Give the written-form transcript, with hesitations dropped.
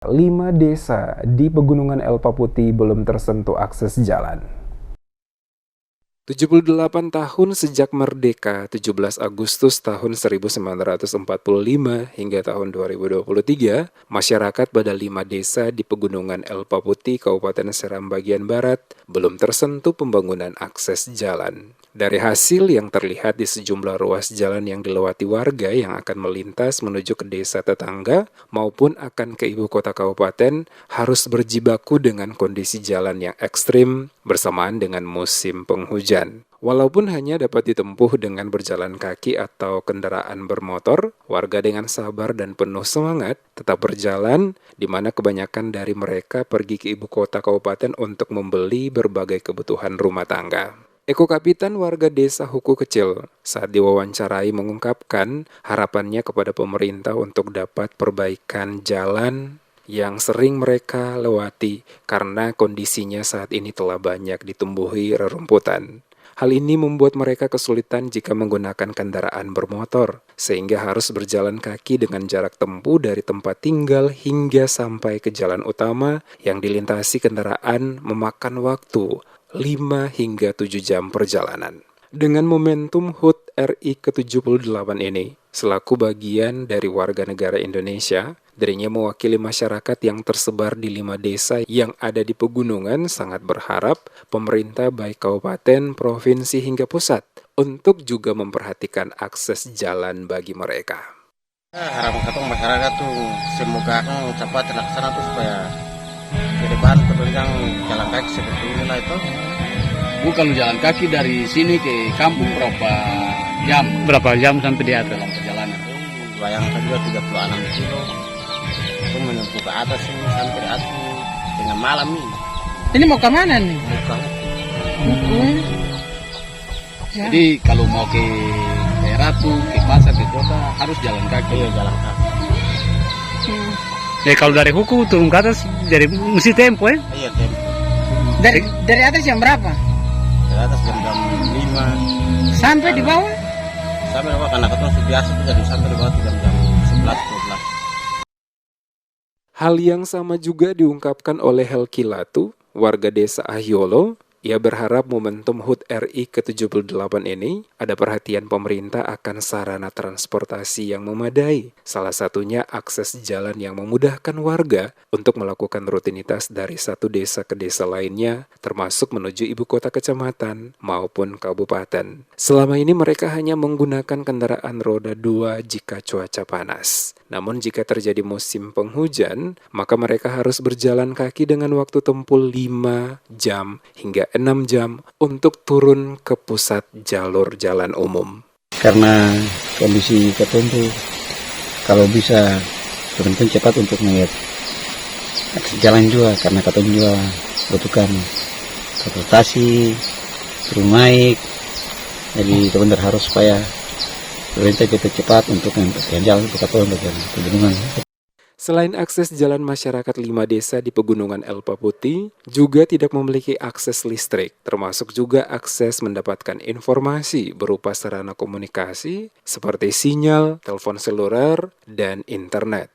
5 desa di Pegunungan Elpa Putih belum tersentuh akses jalan. 78 tahun sejak merdeka, 17 Agustus tahun 1945 hingga tahun 2023, masyarakat pada 5 desa di Pegunungan Elpa Putih, Kabupaten Seram bagian Barat, belum tersentuh pembangunan akses jalan. Dari hasil yang terlihat di sejumlah ruas jalan yang dilewati warga yang akan melintas menuju ke desa tetangga maupun akan ke ibu kota kabupaten harus berjibaku dengan kondisi jalan yang ekstrim bersamaan dengan musim penghujan. Walaupun hanya dapat ditempuh dengan berjalan kaki atau kendaraan bermotor, warga dengan sabar dan penuh semangat tetap berjalan, di mana kebanyakan dari mereka pergi ke ibu kota kabupaten untuk membeli berbagai kebutuhan rumah tangga. Eko Kapitan warga desa Huku Kecil saat diwawancarai mengungkapkan harapannya kepada pemerintah untuk dapat perbaikan jalan yang sering mereka lewati karena kondisinya saat ini telah banyak ditumbuhi rerumputan. Hal ini membuat mereka kesulitan jika menggunakan kendaraan bermotor, sehingga harus berjalan kaki dengan jarak tempuh dari tempat tinggal hingga sampai ke jalan utama yang dilintasi kendaraan memakan waktu 5 hingga 7 jam perjalanan. Dengan momentum HUT RI ke-78 ini, selaku bagian dari warga negara Indonesia, dirinya mewakili masyarakat yang tersebar di 5 desa yang ada di pegunungan sangat berharap pemerintah baik kabupaten, provinsi hingga pusat untuk juga memperhatikan akses jalan bagi mereka. Harapan ketemu masyarakat tuh semoga cepat terlaksana tuh supaya ke depan penunjang jalan kaki seperti inilah itu. Kalau jalan kaki dari sini ke kampung berapa jam? Berapa jam sampai di atas dalam perjalanan? Bayangkan juga 36 kilo. Itu menempuh ke atas ini sampai atas dengan malam ini. Ini mau ke mana nih? Bukan. Ya. Jadi kalau mau ke Ratu, ke pasar, ke kota harus jalan kaki. Iya, jalan kaki. Ya kalau dari Huku turun ke atas jadi mesti tempo ya? Iya, tempo. Dari atas jam berapa? Dari atas jam 5 Sampai di bawah? sampai bawah karena ketemu biasa tuh jadi sampai di bawah jam 11-12. Hal yang sama juga diungkapkan oleh Helki Latu, warga desa Ahyolo. Ia berharap momentum HUT RI ke-78 ini ada perhatian pemerintah akan sarana transportasi yang memadai. Salah satunya akses jalan yang memudahkan warga untuk melakukan rutinitas dari satu desa ke desa lainnya, termasuk menuju ibu kota kecamatan maupun kabupaten. Selama ini mereka hanya menggunakan kendaraan roda 2 jika cuaca panas. Namun jika terjadi musim penghujan, maka mereka harus berjalan kaki dengan waktu tempuh 5 jam hingga 6 jam untuk turun ke pusat jalur jalan umum. Karena kondisi tertentu, kalau bisa turun cepat untuk melihat akses jalan juga, karena katanya juga butuhkan transportasi, turun naik, jadi teman harus supaya pemerintah cepat untuk yang jalan untuk pegunungan. Selain akses jalan, masyarakat 5 desa di Pegunungan Elpa Putih juga tidak memiliki akses listrik, termasuk juga akses mendapatkan informasi berupa sarana komunikasi seperti sinyal, telepon seluler, dan internet.